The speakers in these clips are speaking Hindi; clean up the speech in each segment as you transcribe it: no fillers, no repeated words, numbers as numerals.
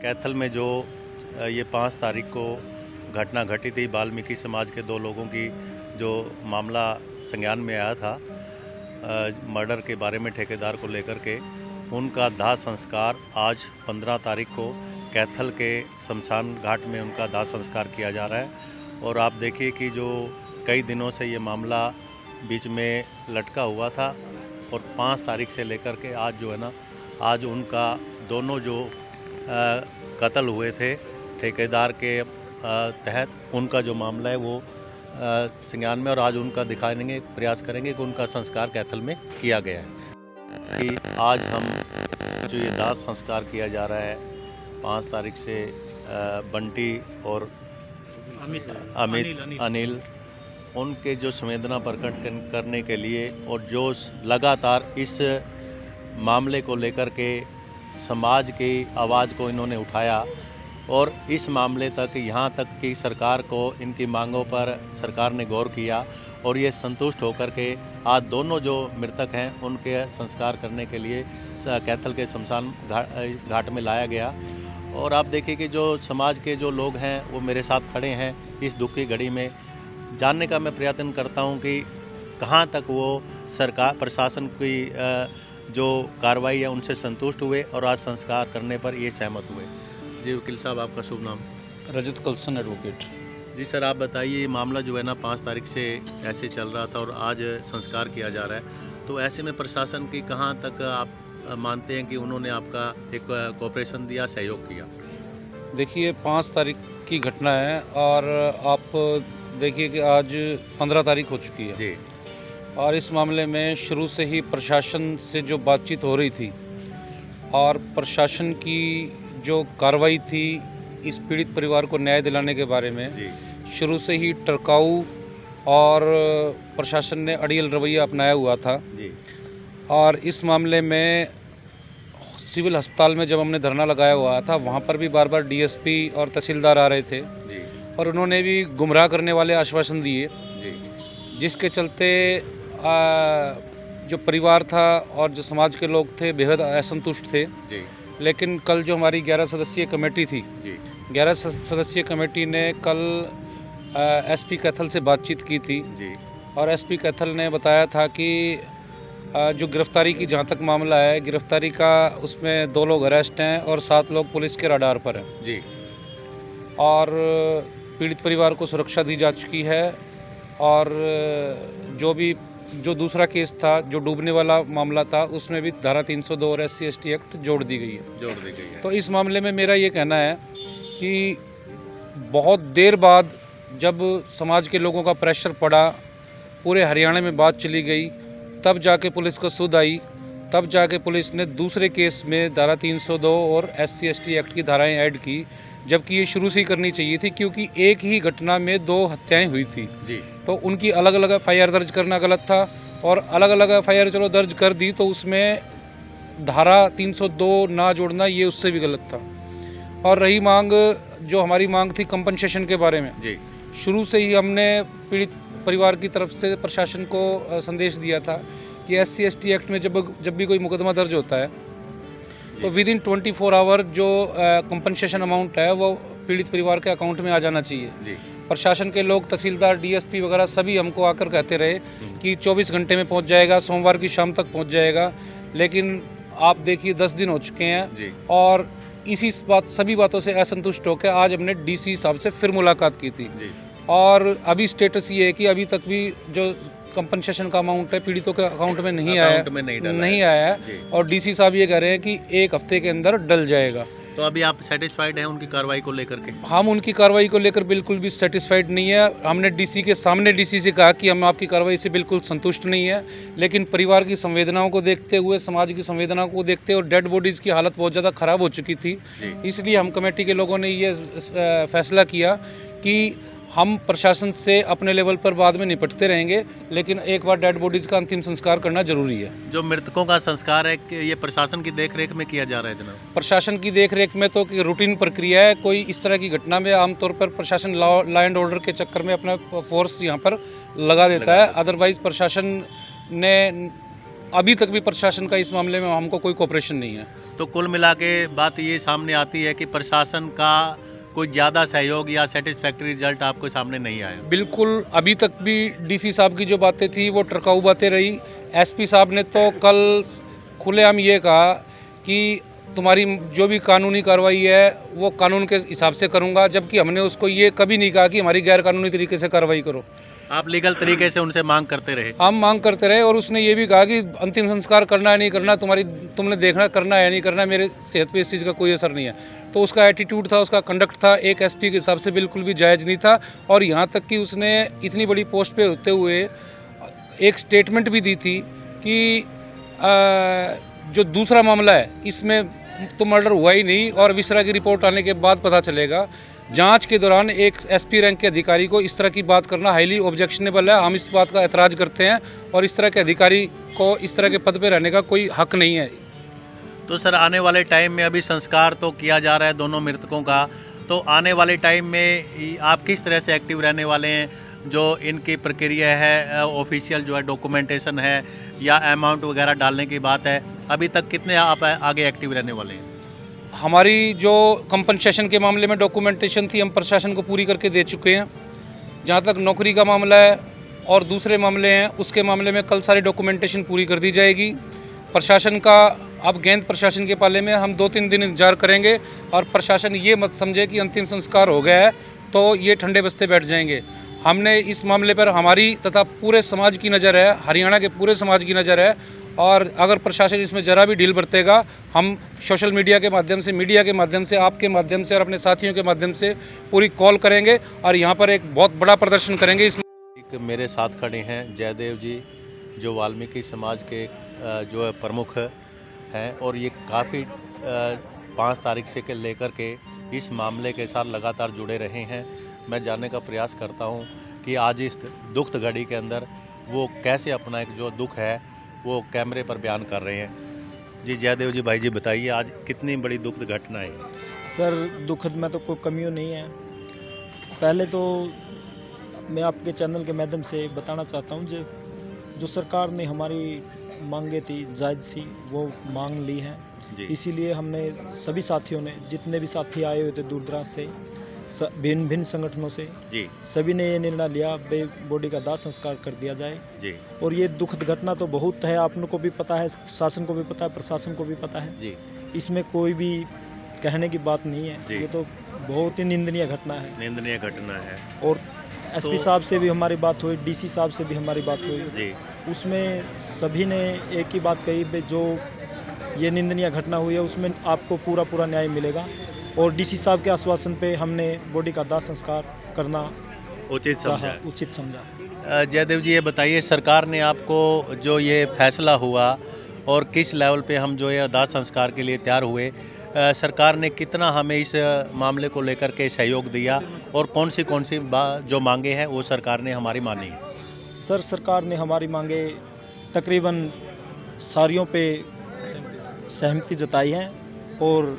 कैथल में जो ये 5 तारीख को घटना घटी थी, वाल्मीकि समाज के 2 लोगों की जो मामला संज्ञान में आया था मर्डर के बारे में ठेकेदार को लेकर के, उनका दाह संस्कार आज 15 तारीख को कैथल के शमशान घाट में उनका दाह संस्कार किया जा रहा है। और आप देखिए कि जो कई दिनों से ये मामला बीच में लटका हुआ था और 5 तारीख से लेकर के आज जो है ना, आज उनका दोनों जो कत्ल हुए थे ठेकेदार के तहत, उनका जो मामला है वो संज्ञान में, और आज उनका दिखाने प्रयास करेंगे कि उनका संस्कार कैथल में किया गया है। कि आज हम जो ये दाह संस्कार किया जा रहा है 5 तारीख से बंटी और अनिल उनके जो संवेदना प्रकट करने के लिए, और जो लगातार इस मामले को लेकर के समाज की आवाज़ को इन्होंने उठाया और इस मामले तक, यहाँ तक कि सरकार को इनकी मांगों पर सरकार ने गौर किया और ये संतुष्ट होकर के आज दोनों जो मृतक हैं उनके संस्कार करने के लिए कैथल के शमशान घाट में लाया गया। और आप देखिए कि जो समाज के जो लोग हैं वो मेरे साथ खड़े हैं इस दुख की घड़ी में। जानने का मैं प्रयत्न करता हूं कि कहां तक वो सरकार प्रशासन की जो कार्रवाई है उनसे संतुष्ट हुए और आज संस्कार करने पर ये सहमत हुए। जी वकील साहब, आपका शुभ नाम? रजत कलसन एडवोकेट। जी सर, आप बताइए, ये मामला जो है ना 5 तारीख से ऐसे चल रहा था और आज संस्कार किया जा रहा है, तो ऐसे में प्रशासन की कहां तक आप मानते हैं कि उन्होंने आपका एक कोऑपरेशन दिया, सहयोग किया? देखिए 5 तारीख की घटना है और आप देखिए कि आज 15 तारीख हो चुकी है जी। और इस मामले में शुरू से ही प्रशासन से जो बातचीत हो रही थी और प्रशासन की जो कार्रवाई थी इस पीड़ित परिवार को न्याय दिलाने के बारे में जी। शुरू से ही टरकाऊ और प्रशासन ने अड़ियल रवैया अपनाया हुआ था जी। और इस मामले में सिविल अस्पताल में जब हमने धरना लगाया हुआ था वहाँ पर भी बार बार डीएसपी और तहसीलदार आ रहे थे जी। और उन्होंने भी गुमराह करने वाले आश्वासन दिए, जी। जिसके चलते जो परिवार था और जो समाज के लोग थे बेहद असंतुष्ट थे। जी। लेकिन कल जो हमारी 11 सदस्यीय कमेटी थी, जी। 11 सदस्यीय कमेटी ने कल एसपी कैथल से बातचीत की थी। जी। और एसपी कैथल ने बताया था कि जो गिरफ्तारी की जहाँ तक मामला है, गिरफ्तारी का उसमें 2 लोग अरेस्ट हैं और 7 लोग पुलिस के रडार पर हैं। जी। और पीड़ित परिवार को सुरक्षा दी जा चुकी है और जो दूसरा केस था, जो डूबने वाला मामला था, उसमें भी धारा 302 और SC/ST एक्ट जोड़ दी गई है। तो इस मामले में मेरा ये कहना है कि बहुत देर बाद जब समाज के लोगों का प्रेशर पड़ा, पूरे हरियाणा में बात चली गई, तब जाके पुलिस को सुध आई, तब जाके पुलिस ने दूसरे केस में धारा 302 और SC/ST एक्ट की धाराएं ऐड की, जबकि ये शुरू से ही करनी चाहिए थी क्योंकि एक ही घटना में 2 हत्याएं हुई थी। जी। तो उनकी अलग अलग FIR दर्ज करना गलत था और अलग अलग FIR चलो दर्ज कर दी तो उसमें धारा 302 ना जोड़ना ये उससे भी गलत था। और रही मांग, जो हमारी मांग थी कंपनसेशन के बारे में, जी। शुरू से ही हमने पीड़ित परिवार की तरफ से प्रशासन को संदेश दिया था कि SC/ST एक्ट में जब भी कोई मुकदमा दर्ज होता है तो विदिन 24 आवर जो कंपनसेशन अमाउंट है वो पीड़ित परिवार के अकाउंट में आ जाना चाहिए। जी। प्रशासन के लोग, तहसीलदार, DSP वगैरह सभी हमको आकर कहते रहे कि 24 घंटे में पहुंच जाएगा, सोमवार की शाम तक पहुंच जाएगा, लेकिन आप देखिए 10 दिन हो चुके हैं। जी। और सभी बातों से असंतुष्ट होकर आज हमने DC साहब से फिर मुलाकात की थी। जी। और अभी स्टेटस ये है कि अभी तक भी जो कंपनसेशन का अमाउंट है पीड़ितों के अकाउंट में नहीं आया है और DC साहब ये कह रहे हैं कि 1 हफ्ते के अंदर डल जाएगा। तो अभी आप सेटिस्फाइड हैं उनकी कार्रवाई को लेकर के? हम उनकी कार्रवाई को लेकर बिल्कुल भी सेटिस्फाइड नहीं है। हमने DC के सामने DC से कहा कि हम आपकी कार्रवाई से बिल्कुल संतुष्ट नहीं है, लेकिन परिवार की संवेदनाओं को देखते हुए, समाज की संवेदनाओं को देखते हुए, और डेड बॉडीज़ की हालत बहुत ज़्यादा ख़राब हो चुकी थी, इसलिए हम कमेटी के लोगों ने ये फैसला किया कि हम प्रशासन से अपने लेवल पर बाद में निपटते रहेंगे, लेकिन एक बार डेड बॉडीज़ का अंतिम संस्कार करना जरूरी है। जो मृतकों का संस्कार है कि ये प्रशासन की देखरेख में किया जा रहा है जनाब? प्रशासन की देखरेख में तो रूटीन प्रक्रिया है। कोई इस तरह की घटना में आमतौर पर प्रशासन लॉ एंड ऑर्डर के चक्कर में अपना फोर्स यहाँ पर लगा देता है। अदरवाइज प्रशासन ने अभी तक भी प्रशासन का इस मामले में हमको कोई कोऑपरेशन नहीं है। तो कुल मिला के बात ये सामने आती है कि प्रशासन का कोई ज़्यादा सहयोग या सेटिस्फैक्ट्री रिजल्ट आपको सामने नहीं आया। बिल्कुल, अभी तक भी डीसी साहब की जो बातें थी वो टरकाऊ बातें रही। एसपी साहब ने तो कल खुलेआम ये कहा कि तुम्हारी जो भी कानूनी कार्रवाई है वो कानून के हिसाब से करूंगा, जबकि हमने उसको ये कभी नहीं कहा कि हमारी गैर कानूनी तरीके से कार्रवाई करो। आप लीगल तरीके से उनसे मांग करते रहे? हम मांग करते रहे और उसने ये भी कहा कि अंतिम संस्कार करना है नहीं करना, तुमने देखना करना है नहीं करना, मेरे सेहत पे इस चीज़ का कोई असर नहीं है। तो उसका एटीट्यूड था, उसका कंडक्ट था, एक एसपी के हिसाब से बिल्कुल भी जायज़ नहीं था। और यहाँ तक कि उसने इतनी बड़ी पोस्ट पे होते हुए एक स्टेटमेंट भी दी थी कि जो दूसरा मामला है इसमें तो मर्डर हुआ ही नहीं और विसरा की रिपोर्ट आने के बाद पता चलेगा। जांच के दौरान एक एसपी रैंक के अधिकारी को इस तरह की बात करना हाईली ऑब्जेक्शनेबल है। हम इस बात का ऐतराज़ करते हैं और इस तरह के अधिकारी को इस तरह के पद पे रहने का कोई हक नहीं है। तो सर आने वाले टाइम में अभी संस्कार तो किया जा रहा है दोनों मृतकों का, तो आने वाले टाइम में आप किस तरह से एक्टिव रहने वाले हैं? जो इनकी प्रक्रिया है ऑफिशियल जो है डॉक्यूमेंटेशन है या अमाउंट वगैरह डालने की बात है, अभी तक कितने आप आगे एक्टिव रहने वाले हैं? हमारी जो कंपनसेशन के मामले में डॉक्यूमेंटेशन थी हम प्रशासन को पूरी करके दे चुके हैं। जहाँ तक नौकरी का मामला है और दूसरे मामले हैं उसके मामले में कल सारी डॉक्यूमेंटेशन पूरी कर दी जाएगी। प्रशासन का अब गेंद प्रशासन के पाले में, हम 2-3 दिन इंतजार करेंगे और प्रशासन ये मत समझे कि अंतिम संस्कार हो गया है तो ये ठंडे बस्ते बैठ जाएंगे। हमने इस मामले पर हमारी तथा पूरे समाज की नज़र है, हरियाणा के पूरे समाज की नज़र है और अगर प्रशासन इसमें ज़रा भी ढील बरतेगा हम सोशल मीडिया के माध्यम से, मीडिया के माध्यम से, आपके माध्यम से और अपने साथियों के माध्यम से पूरी कॉल करेंगे और यहाँ पर एक बहुत बड़ा प्रदर्शन करेंगे। एक मेरे साथ खड़े हैं जयदेव जी, जो वाल्मीकि समाज के जो है प्रमुख हैं और ये काफ़ी 5 तारीख से लेकर के इस मामले के साथ लगातार जुड़े रहे हैं। मैं जानने का प्रयास करता हूं कि आज इस दुखद घड़ी के अंदर वो कैसे अपना एक जो दुख है वो कैमरे पर बयान कर रहे हैं। जी जयदेव जी, भाई जी बताइए आज कितनी बड़ी दुखद घटना है? सर दुखद में तो कोई कमियों नहीं है। पहले तो मैं आपके चैनल के माध्यम से बताना चाहता हूं जो सरकार ने हमारी मांगे थी जायज़ सी, वो मांग ली है। इसीलिए हमने सभी साथियों ने, जितने भी साथी आए हुए थे दूर दराज से, भिन्न भिन्न संगठनों से जी, सभी ने ये निर्णय लिया बॉडी का दाह संस्कार कर दिया जाए जी। और ये दुखद घटना तो बहुत है, आप लोगों को भी पता है, शासन को भी पता है, प्रशासन को भी पता है जी। इसमें कोई भी कहने की बात नहीं है, ये तो बहुत ही निंदनीय घटना है, निंदनीय घटना है। और एसपी साहब से भी हमारी बात हुई, डीसी साहब से भी हमारी बात हुई जी। उसमें सभी ने एक ही बात कही, जो ये निंदनीय घटना हुई है उसमें आपको पूरा न्याय मिलेगा। और डीसी साहब के आश्वासन पे हमने बॉडी का दाह संस्कार करना उचित समझा। जयदेव जी ये बताइए, सरकार ने आपको जो ये फैसला हुआ और किस लेवल पे हम जो ये दाह संस्कार के लिए तैयार हुए, सरकार ने कितना हमें इस मामले को लेकर के सहयोग दिया और कौन सी जो मांगे हैं वो सरकार ने हमारी मानी? सर सरकार ने हमारी मांगे तकरीबन सारियों पे सहमति जताई है और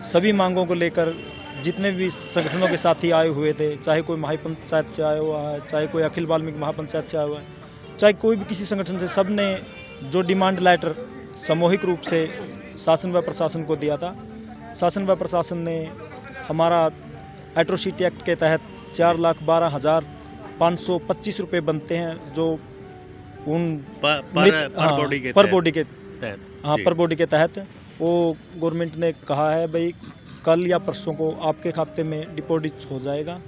सभी मांगों को लेकर जितने भी संगठनों के साथी आए हुए थे, चाहे कोई महापंचायत से आया हुआ है, चाहे कोई अखिल वाल्मीकि महापंचायत से आया हुआ है, चाहे कोई भी किसी संगठन से, सब ने जो डिमांड लेटर सामूहिक रूप से शासन व प्रशासन को दिया था। शासन व प्रशासन ने हमारा एट्रोसिटी एक्ट के तहत 4,12,525 रुपये बनते हैं, जो उन पर बॉडी के तहत वो गवर्नमेंट ने कहा है भाई कल या परसों को आपके खाते में डिपॉजिट हो जाएगा।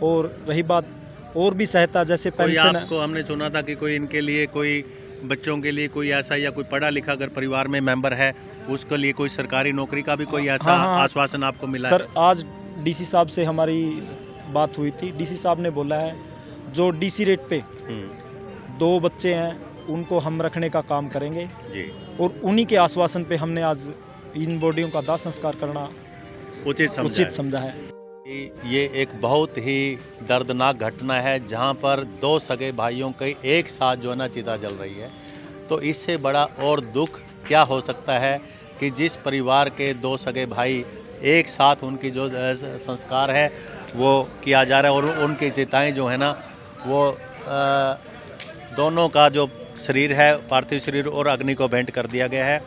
और रही बात और भी सहायता जैसे पेंशन, आपको हमने सुना था कि कोई इनके लिए, कोई बच्चों के लिए कोई ऐसा या कोई पढ़ा लिखा अगर परिवार में मेंबर है उसके लिए कोई सरकारी नौकरी का भी कोई ऐसा आश्वासन आपको मिला सर है? आज डीसी साहब से हमारी बात हुई थी, डीसी साहब ने बोला है जो डीसी रेट पे 2 बच्चे हैं उनको हम रखने का काम करेंगे जी। और उन्हीं के आश्वासन पे हमने आज इन बॉडियों का दाह संस्कार करना उचित समझा है। ये एक बहुत ही दर्दनाक घटना है जहां पर 2 सगे भाइयों के एक साथ जो है ना चिता जल रही है। तो इससे बड़ा और दुख क्या हो सकता है कि जिस परिवार के 2 सगे भाई एक साथ उनकी जो संस्कार है वो किया जा रहा है और उनकी चिताएं जो है ना वो दोनों का जो शरीर है, पार्थिव शरीर और अग्नि को भेंट कर दिया गया है।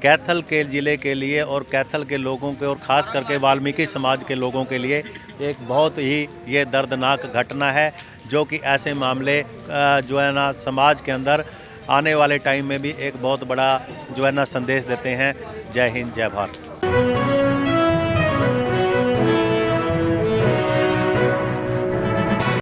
कैथल के ज़िले के लिए और कैथल के लोगों के और ख़ास करके वाल्मीकि समाज के लोगों के लिए एक बहुत ही ये दर्दनाक घटना है, जो कि ऐसे मामले जो है ना समाज के अंदर आने वाले टाइम में भी एक बहुत बड़ा जो है ना संदेश देते हैं। जय हिंद, जय भारत।